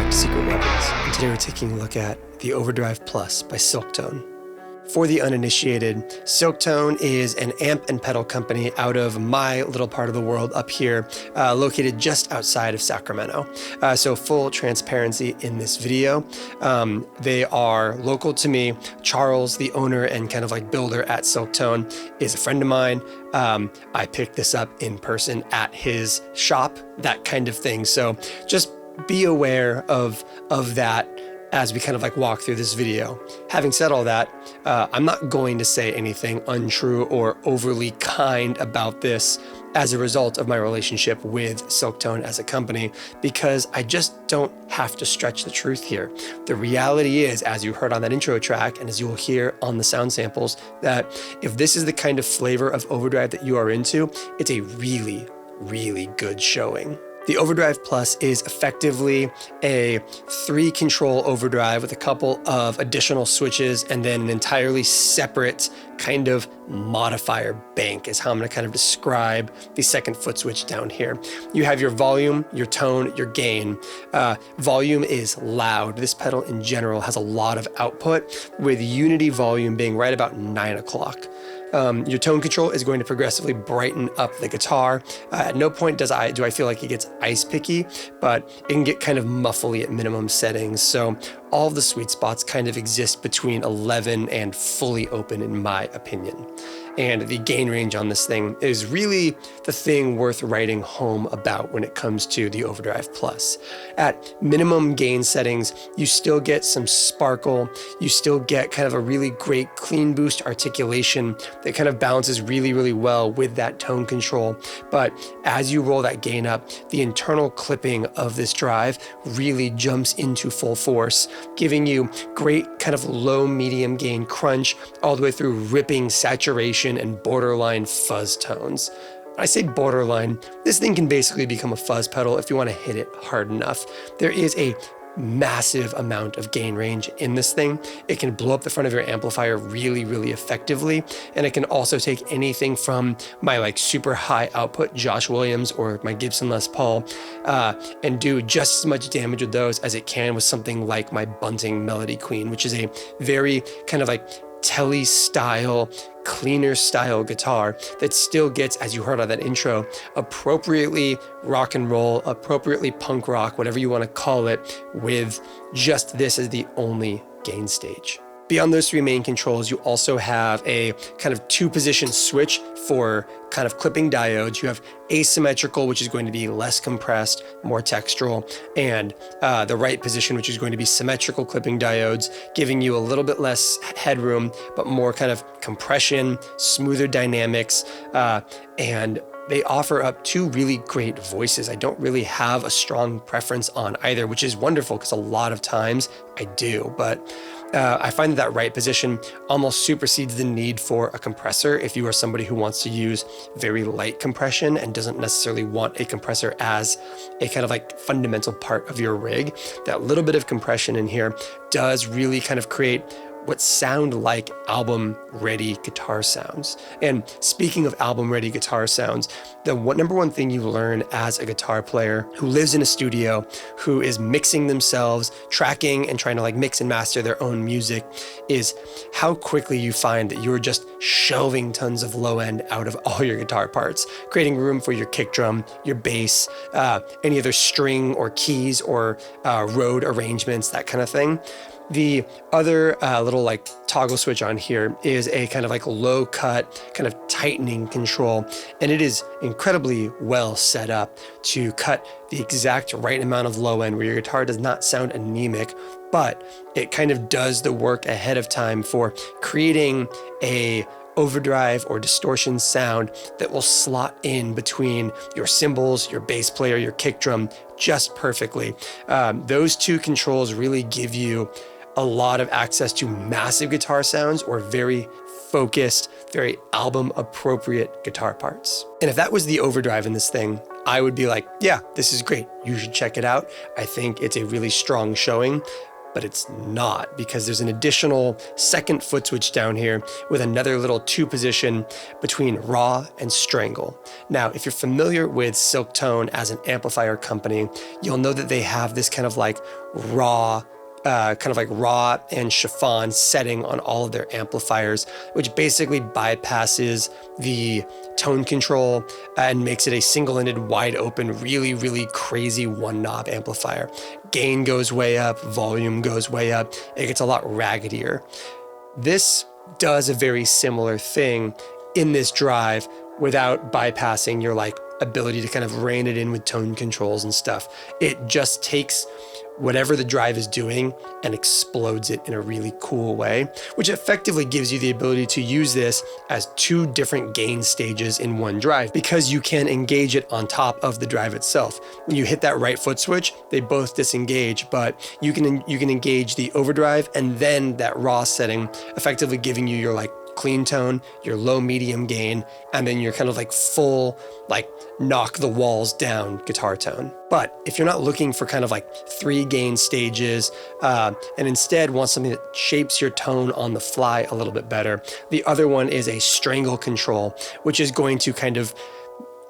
back to Secret Weapons, and today we're taking a look at the Overdrive Plus by Silktone. For the uninitiated, Silktone is an amp and pedal company out of my little part of the world up here, located just outside of Sacramento. So full transparency in this video. They are local to me. Charles, the owner and kind of like builder at Silktone, is a friend of mine. I picked this up in person at his shop, that kind of thing. So just be aware of that as we kind of like walk through this video. Having said all that, I'm not going to say anything untrue or overly kind about this as a result of my relationship with Silktone as a company, because I just don't have to stretch the truth here. The reality is, as you heard on that intro track, and as you will hear on the sound samples, that if this is the kind of flavor of overdrive that you are into, it's a really, really good showing. The Overdrive Plus is effectively a 3-control overdrive with a couple of additional switches and then an entirely separate kind of modifier bank is how I'm going to kind of describe the second foot switch down here. You have your volume, your tone, your gain. Volume is loud. This pedal in general has a lot of output, with unity volume being right about 9 o'clock. Your tone control is going to progressively brighten up the guitar. At no point do I feel like it gets ice picky, but it can get kind of muffly at minimum settings. So all of the sweet spots kind of exist between 11 and fully open, in my opinion. And the gain range on this thing is really the thing worth writing home about when it comes to the Overdrive Plus. At minimum gain settings, you still get some sparkle, you still get kind of a really great clean boost articulation that kind of balances really, really well with that tone control. But as you roll that gain up, the internal clipping of this drive really jumps into full force, giving you great kind of low medium gain crunch all the way through ripping saturation and borderline fuzz tones. When I say borderline, this thing can basically become a fuzz pedal if you want to hit it hard enough. There is a massive amount of gain range in this thing. It can blow up the front of your amplifier really, really effectively, and it can also take anything from my like super high output Josh Williams or my Gibson Les Paul and do just as much damage with those as it can with something like my Bunting Melody Queen, which is a very kind of like telly style, cleaner style guitar that still gets, as you heard on that intro, appropriately rock and roll, appropriately punk rock, whatever you want to call it, with just this as the only gain stage. Beyond those 3 main controls, you also have a kind of 2-position switch for kind of clipping diodes. You have asymmetrical, which is going to be less compressed, more textural, and the right position, which is going to be symmetrical clipping diodes, giving you a little bit less headroom, but more kind of compression, smoother dynamics, and they offer up 2 really great voices. I don't really have a strong preference on either, which is wonderful because a lot of times I do, but I find that right position almost supersedes the need for a compressor if you are somebody who wants to use very light compression and doesn't necessarily want a compressor as a kind of like fundamental part of your rig. That little bit of compression in here does really kind of create what sound like album-ready guitar sounds. And speaking of album-ready guitar sounds, the number one thing you learn as a guitar player who lives in a studio, who is mixing themselves, tracking and trying to like mix and master their own music, is how quickly you find that you're just shelving tons of low end out of all your guitar parts, creating room for your kick drum, your bass, any other string or keys or Rode arrangements, that kind of thing. The other little like toggle switch on here is a kind of like low cut kind of tightening control, and it is incredibly well set up to cut the exact right amount of low end where your guitar does not sound anemic, but it kind of does the work ahead of time for creating a overdrive or distortion sound that will slot in between your cymbals, your bass player, your kick drum just perfectly. Those 2 controls really give you a lot of access to massive guitar sounds or very focused, very album appropriate guitar parts. And if that was the overdrive in this thing, I would be like, yeah, this is great. You should check it out. I think it's a really strong showing. but it's not, because there's an additional second foot switch down here with another little 2-position between raw and strangle. Now, if you're familiar with Silktone as an amplifier company, you'll know that they have this kind of like raw and chiffon setting on all of their amplifiers, which basically bypasses the tone control and makes it a single-ended, wide open, really, really crazy one-knob amplifier. Gain goes way up, volume goes way up, it gets a lot raggedier. This does a very similar thing in this drive without bypassing your like ability to kind of rein it in with tone controls and stuff. It just takes whatever the drive is doing and explodes it in a really cool way, which effectively gives you the ability to use this as 2 different gain stages in one drive, because you can engage it on top of the drive itself. When you hit that right foot switch, they both disengage, but you can engage the overdrive and then that raw setting, effectively giving you your like clean tone, your low medium gain, and then your kind of like full, like knock the walls down guitar tone. But if you're not looking for kind of like 3 gain stages, and instead want something that shapes your tone on the fly a little bit better, the other one is a strangle control, which is going to kind of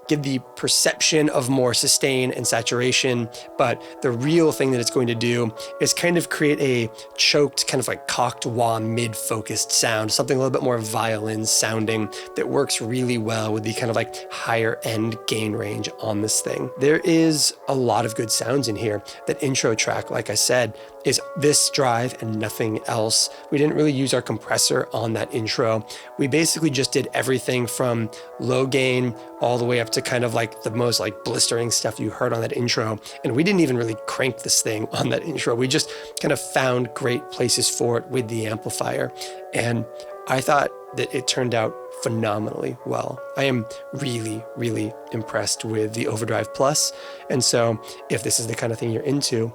give the perception of more sustain and saturation, but the real thing that it's going to do is kind of create a choked, kind of like cocked wah mid-focused sound, something a little bit more violin sounding that works really well with the kind of like higher end gain range on this thing. There is a lot of good sounds in here. That intro track, like I said, is this drive and nothing else. We didn't really use our compressor on that intro. We basically just did everything from low gain all the way up to kind of like the most like blistering stuff you heard on that intro. And we didn't even really crank this thing on that intro. We just kind of found great places for it with the amplifier. And I thought that it turned out phenomenally well. I am really, really impressed with the Overdrive Plus. And so if this is the kind of thing you're into,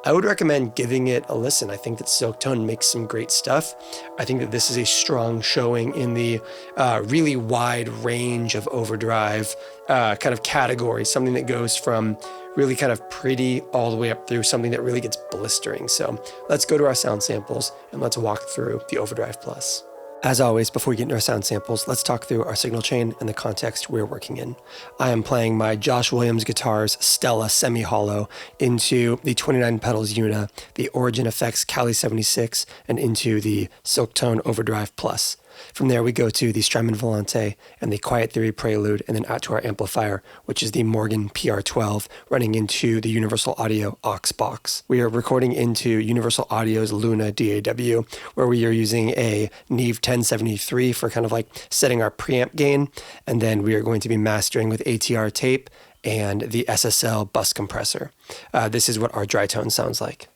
I would recommend giving it a listen. I think that Silktone makes some great stuff. I think that this is a strong showing in the really wide range of overdrive kind of categories, something that goes from really kind of pretty all the way up through something that really gets blistering. So let's go to our sound samples and let's walk through the Overdrive Plus. As always, before we get into our sound samples, let's talk through our signal chain and the context we're working in. I am playing my Josh Williams Guitars Stella Semi-Hollow into the 29 Pedals EUNA, the Origin Effects Cali 76, and into the Silktone Overdrive Plus. From there, we go to the Strymon Volante and the Quiet Theory Prelude, and then out to our amplifier, which is the Morgan PR12, running into the Universal Audio aux box. We are recording into Universal Audio's Luna DAW, where we are using a Neve 1073 for kind of like setting our preamp gain, and then we are going to be mastering with ATR tape and the SSL bus compressor. This is what our dry tone sounds like.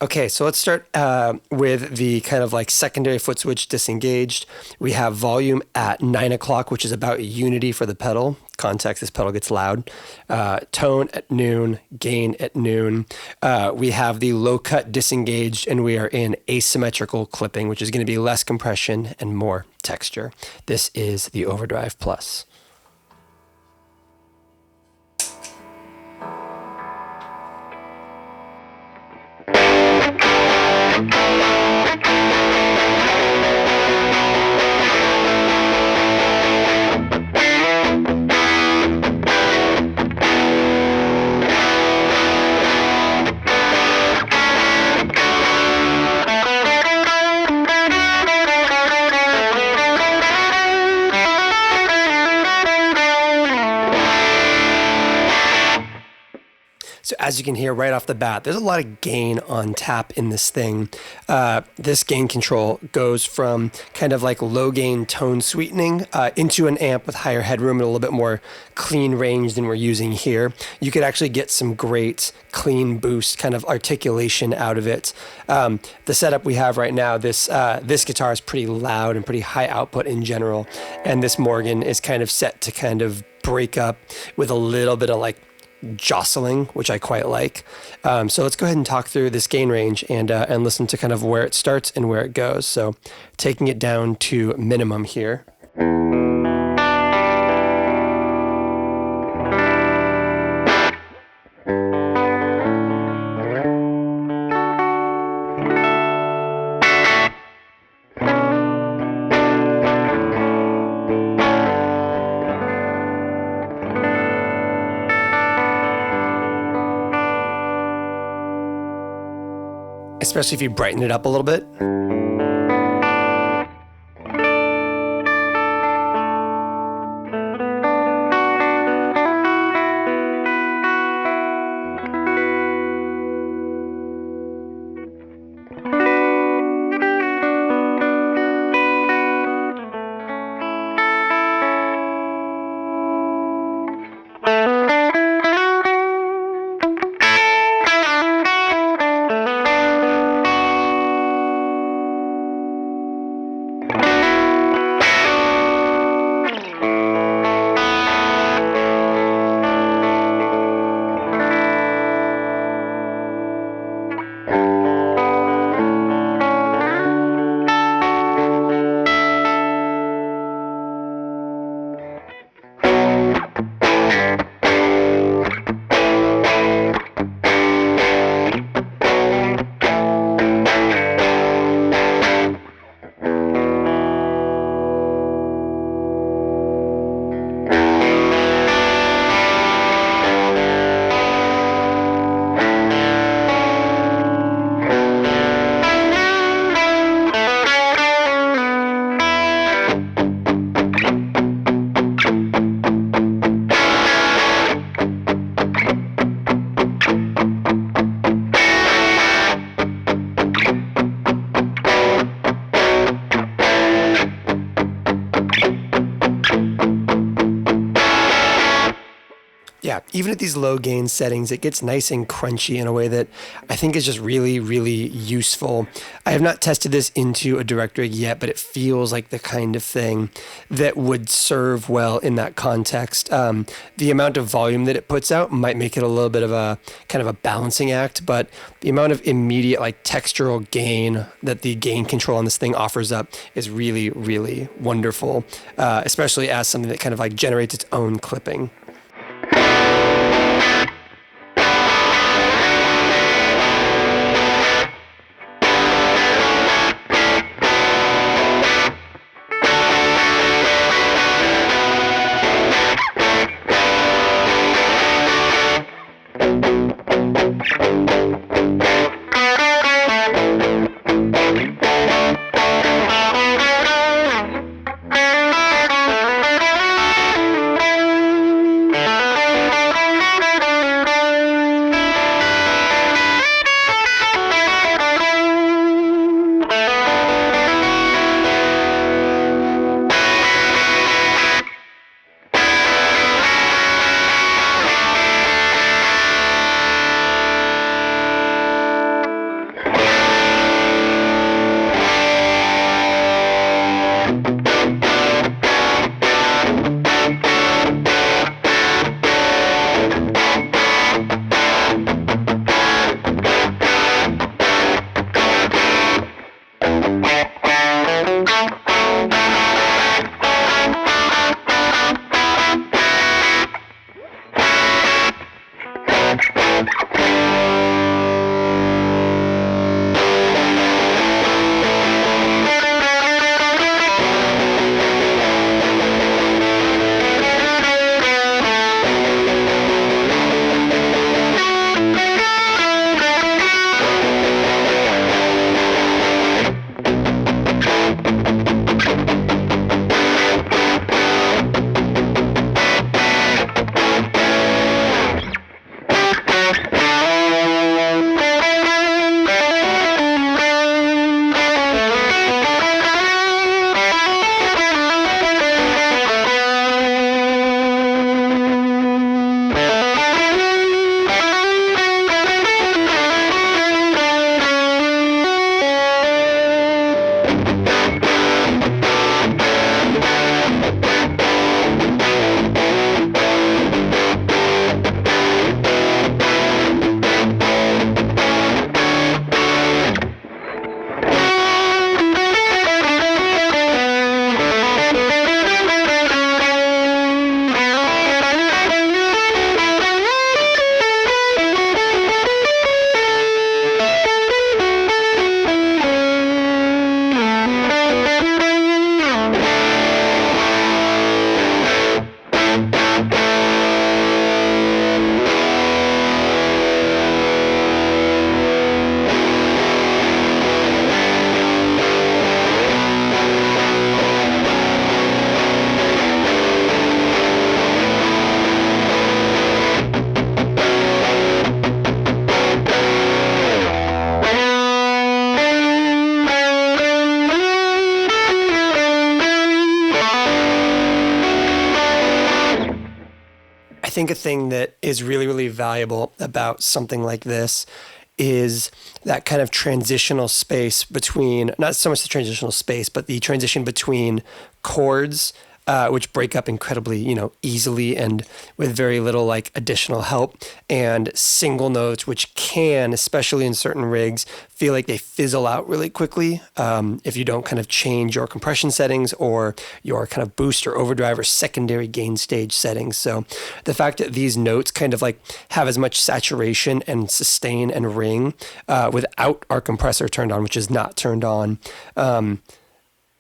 Okay, so let's start with the kind of like secondary foot switch disengaged. We have volume at 9 o'clock, which is about unity for the pedal. Context, this pedal gets loud. Tone at noon, gain at noon. We have the low cut disengaged, and we are in asymmetrical clipping, which is going to be less compression and more texture. This is the Overdrive Plus. So as you can hear right off the bat, there's a lot of gain on tap in this thing. This gain control goes from kind of like low gain tone sweetening into an amp with higher headroom and a little bit more clean range than we're using here. You could actually get some great clean boost kind of articulation out of it. The setup we have right now, this guitar is pretty loud and pretty high output in general. And this Morgan is kind of set to kind of break up with a little bit of like jostling, which I quite like. So let's go ahead and talk through this gain range and listen to kind of where it starts and where it goes. So taking it down to minimum here. Especially if you brighten it up a little bit. Yeah, even at these low gain settings, it gets nice and crunchy in a way that I think is just really, really useful. I have not tested this into a direct rig yet, but it feels like the kind of thing that would serve well in that context. The amount of volume that it puts out might make it a little bit of a kind of a balancing act, but the amount of immediate like textural gain that the gain control on this thing offers up is really, really wonderful, especially as something that kind of like generates its own clipping. think a thing that is really, really valuable about something like this is that kind of transitional space between, not so much the transitional space, but the transition between chords, which break up incredibly, easily and with very little like additional help, and single notes, which can, especially in certain rigs, feel like they fizzle out really quickly if you don't kind of change your compression settings or your kind of boost or overdrive or secondary gain stage settings. So the fact that these notes kind of like have as much saturation and sustain and ring without our compressor turned on, which is not turned on,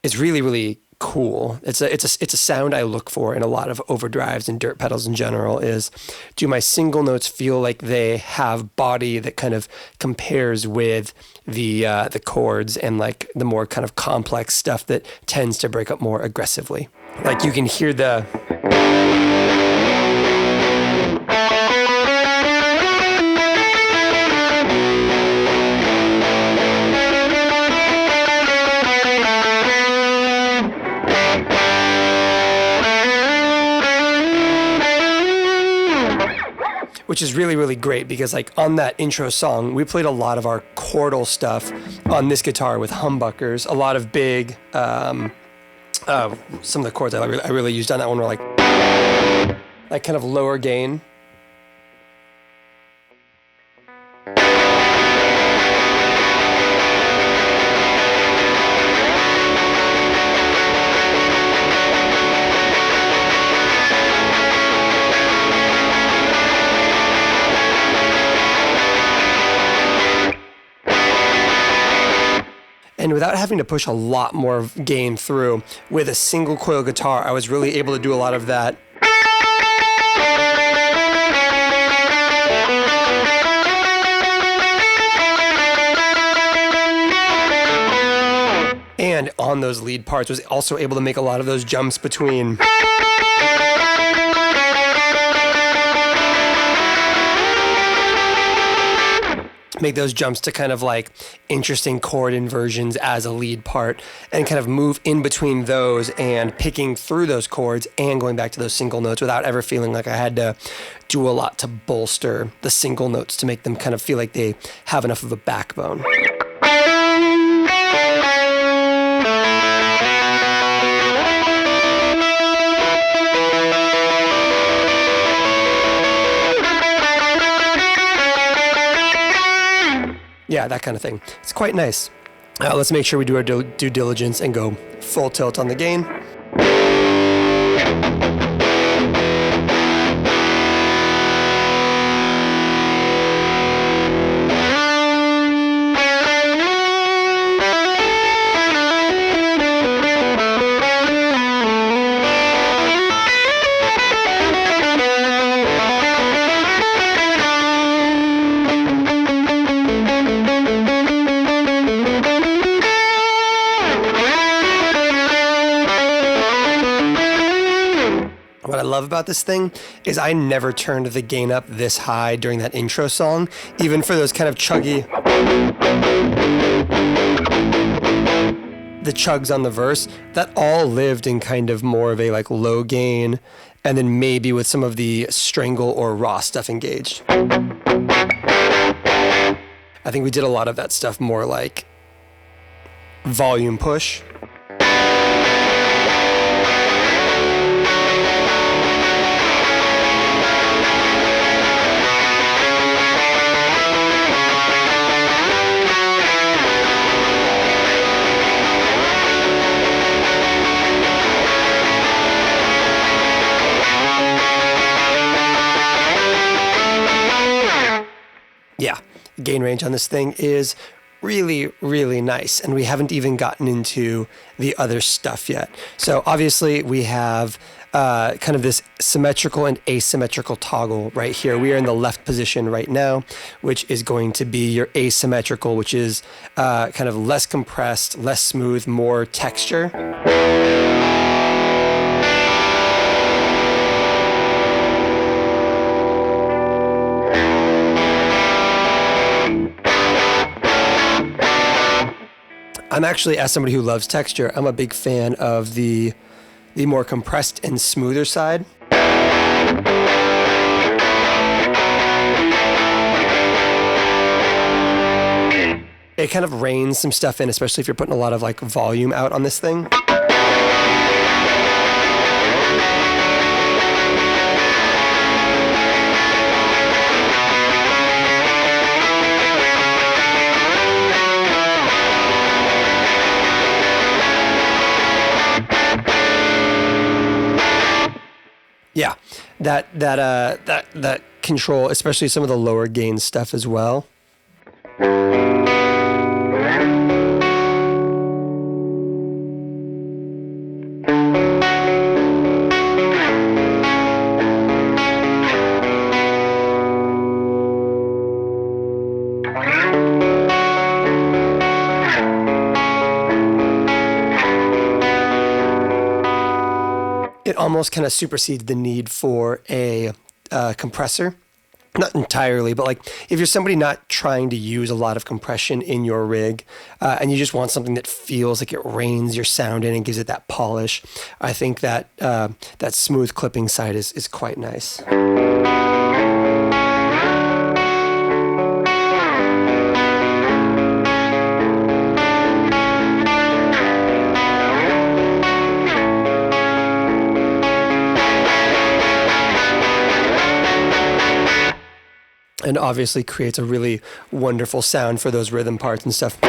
is really, really cool. It's a sound I look for in a lot of overdrives and dirt pedals in general. Is, do my single notes feel like they have body that kind of compares with the chords and like the more kind of complex stuff that tends to break up more aggressively? Like you can hear the which is really, really great because like on that intro song, we played a lot of our chordal stuff on this guitar with humbuckers, a lot of big, some of the chords I really used on that one were like kind of lower gain. And without having to push a lot more gain through, with a single coil guitar, I was really able to do a lot of that. And on those lead parts, was also able to make a lot of those jumps between make those jumps to kind of like interesting chord inversions as a lead part, and kind of move in between those and picking through those chords and going back to those single notes without ever feeling like I had to do a lot to bolster the single notes to make them kind of feel like they have enough of a backbone. Yeah, that kind of thing. It's quite nice. Let's make sure we do our due diligence and go full tilt on the gain. What I love about this thing is I never turned the gain up this high during that intro song, even for those kind of chuggy, the chugs on the verse, that all lived in kind of more of a like low gain, and then maybe with some of the strangle or raw stuff engaged. I think we did a lot of that stuff more like volume push. Yeah, gain range on this thing is really, really nice. And we haven't even gotten into the other stuff yet. So obviously we have kind of this symmetrical and asymmetrical toggle right here. We are in the left position right now, which is going to be your asymmetrical, which is kind of less compressed, less smooth, more texture. I'm actually, as somebody who loves texture, I'm a big fan of the more compressed and smoother side. it kind of reins some stuff in, especially if you're putting a lot of like volume out on this thing. Yeah, that control, especially some of the lower gain stuff as well. It almost kind of supersedes the need for a compressor. Not entirely, but like if you're somebody not trying to use a lot of compression in your rig and you just want something that feels like it reins your sound in and gives it that polish, I think that that smooth clipping side is quite nice. And obviously creates a really wonderful sound for those rhythm parts and stuff.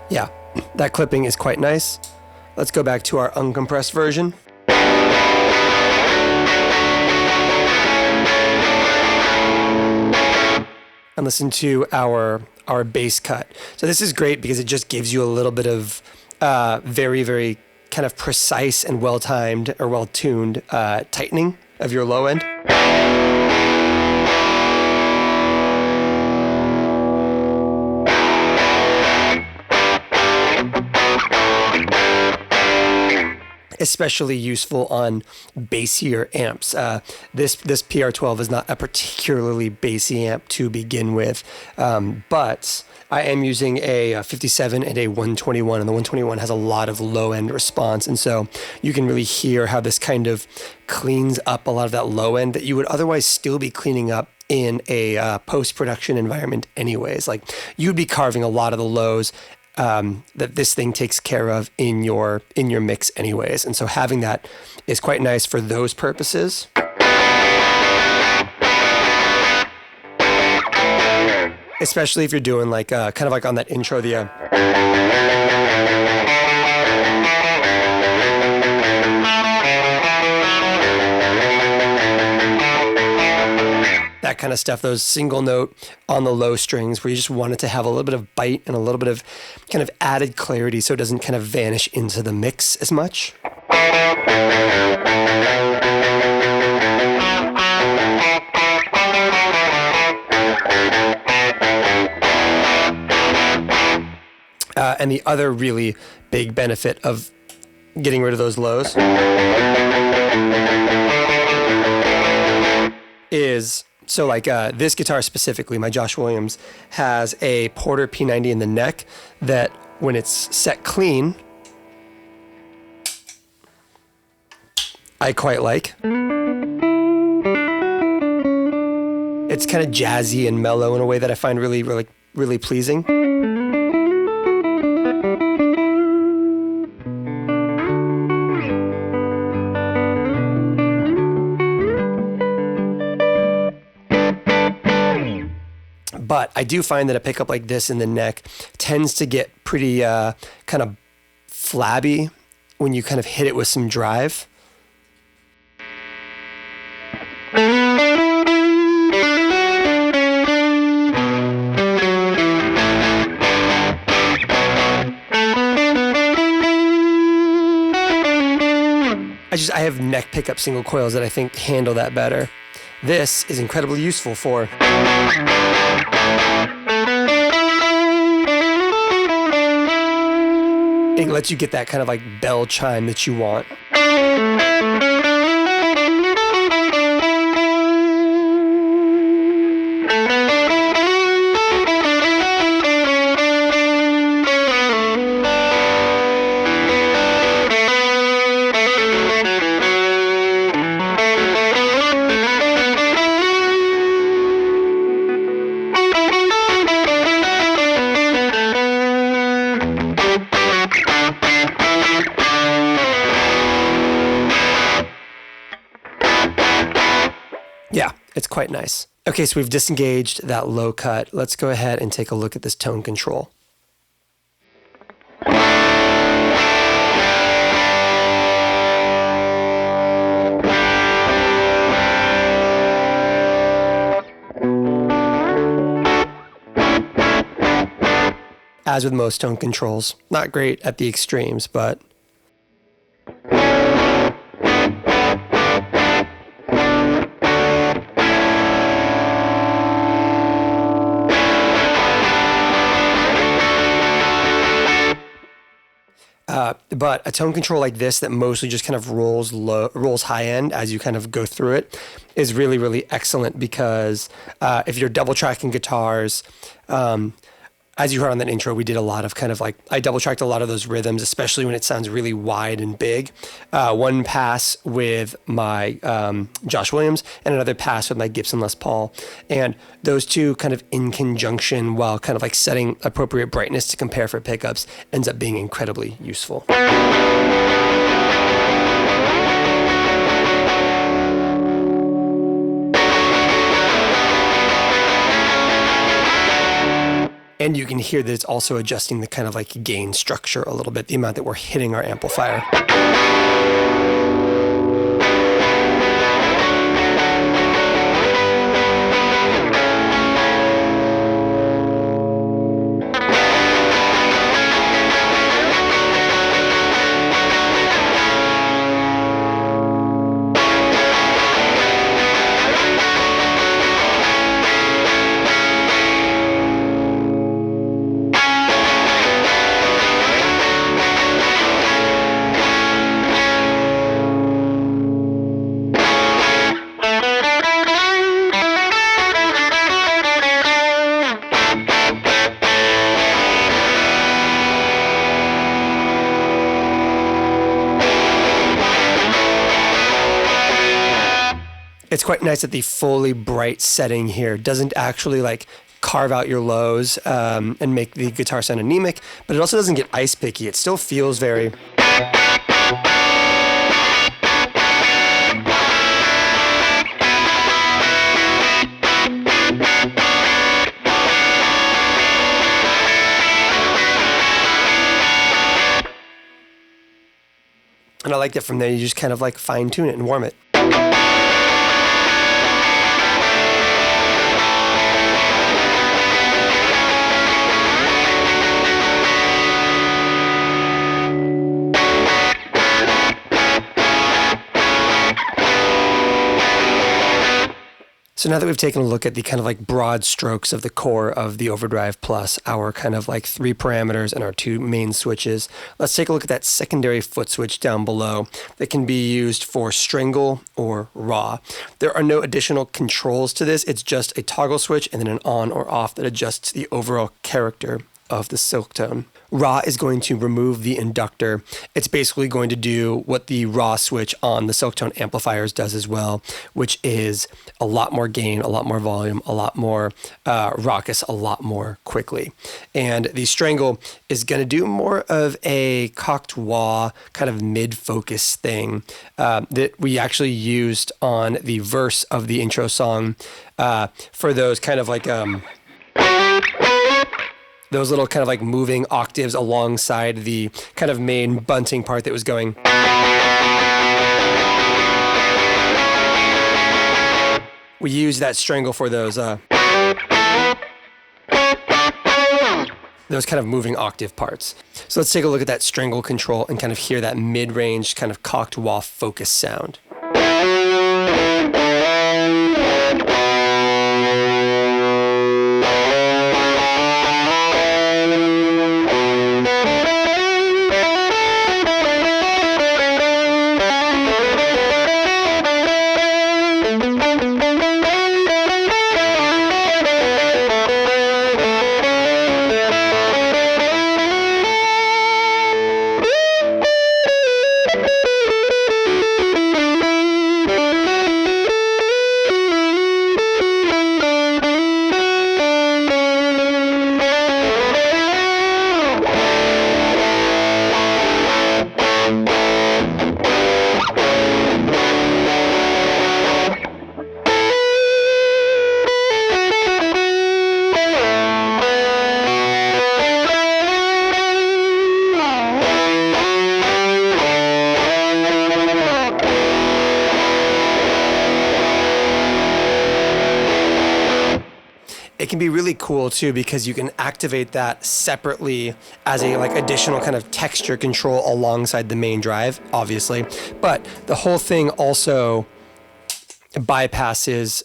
Yeah, that clipping is quite nice. Let's go back to our uncompressed version. And listen to our bass cut. So this is great because it just gives you a little bit of very, very kind of precise and well-timed or well-tuned tightening of your low end. Especially useful on bassier amps. This PR12 is not a particularly bassy amp to begin with, but I am using a 57 and a 121, and the 121 has a lot of low-end response, and so you can really hear how this kind of cleans up a lot of that low end that you would otherwise still be cleaning up in a post-production environment anyways. Like, you'd be carving a lot of the lows that this thing takes care of in your mix anyways. And so having that is quite nice for those purposes. Especially if you're doing like kind of like on that intro, that kind of stuff, those single note on the low strings where you just want it to have a little bit of bite and a little bit of kind of added clarity so it doesn't kind of vanish into the mix as much. And the other really big benefit of getting rid of those lows is, so like this guitar specifically, my Josh Williams, has a Porter P90 in the neck that when it's set clean, I quite like. It's kind of jazzy and mellow in a way that I find really, really, really pleasing. But I do find that a pickup like this in the neck tends to get pretty kind of flabby when you kind of hit it with some drive. I have neck pickup single coils that I think handle that better. This is incredibly useful for it lets you get that kind of like bell chime that you want. It's quite nice. Okay, so we've disengaged that low cut. Let's go ahead and take a look at this tone control. As with most tone controls, not great at the extremes, but a tone control like this that mostly just kind of rolls high end as you kind of go through it is really, really excellent because if you're double tracking guitars, as you heard on that intro, we did a lot of kind of like, I double tracked a lot of those rhythms, especially when it sounds really wide and big. One pass with my Josh Williams and another pass with my Gibson Les Paul. And those two kind of in conjunction while kind of like setting appropriate brightness to compare for pickups ends up being incredibly useful. And you can hear that it's also adjusting the kind of like gain structure a little bit, the amount that we're hitting our amplifier. It's quite nice that the fully bright setting here doesn't actually like carve out your lows and make the guitar sound anemic, but it also doesn't get ice picky. It still feels very... And I like that from there you just kind of like fine tune it and warm it. So now that we've taken a look at the kind of like broad strokes of the core of the Overdrive Plus, our kind of like 3 parameters and our 2 main switches, let's take a look at that secondary foot switch down below that can be used for Strangle or Raw. There are no additional controls to this. It's just a toggle switch and then an on or off that adjusts the overall character of the Silktone. Raw is going to remove the inductor. It's basically going to do what the Raw switch on the Silktone amplifiers does as well, which is a lot more gain, a lot more volume, a lot more raucous, a lot more quickly. And the Strangle is going to do more of a cocked wah kind of mid-focus thing that we actually used on the verse of the intro song for those kind of like... those little kind of like moving octaves alongside the kind of main bunting part that was going. We use that Strangle for those kind of moving octave parts. So let's take a look at that Strangle control and kind of hear that mid-range kind of cocked wah focus sound. it can be really cool too, because you can activate that separately as a like additional kind of texture control alongside the main drive, obviously. But the whole thing also bypasses,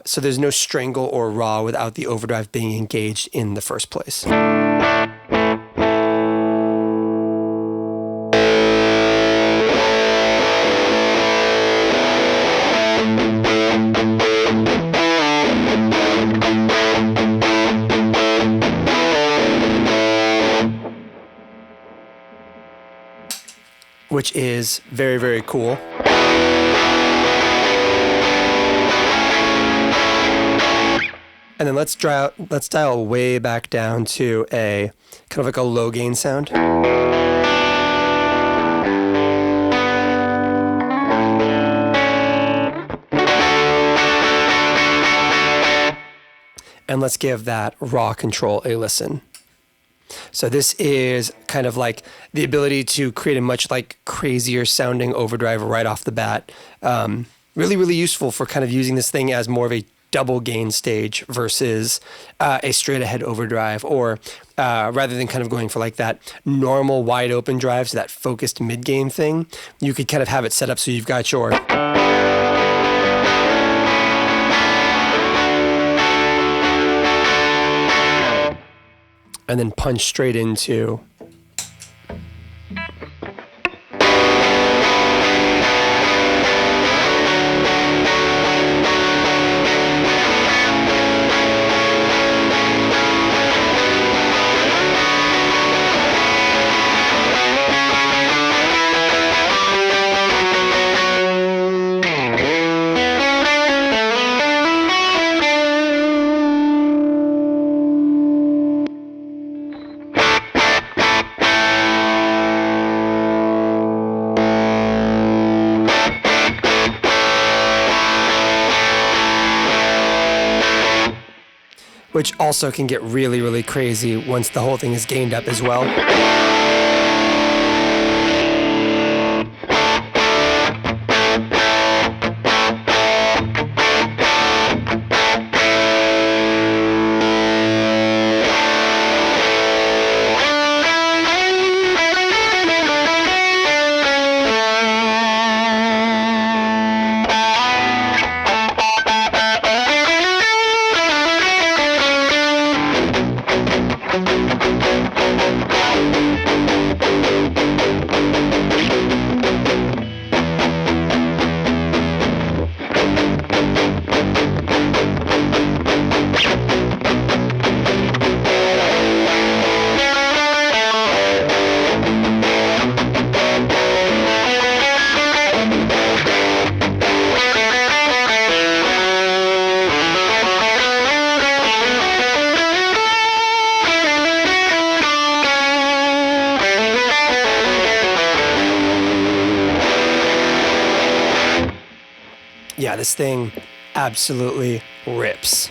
so there's no strangle or raw without the overdrive being engaged in the first place. Which is very, very cool. And then let's dial way back down to a kind of like a low gain sound. And let's give that raw control a listen. So this is kind of like the ability to create a much like crazier sounding overdrive right off the bat. Really, really useful for kind of using this thing as more of a double gain stage versus a straight ahead overdrive, or rather than kind of going for like that normal wide open drive, so that focused mid gain thing, you could kind of have it set up so you've got your and then punch straight into which also can get really, really crazy once the whole thing is gained up as well. Yeah, this thing absolutely rips.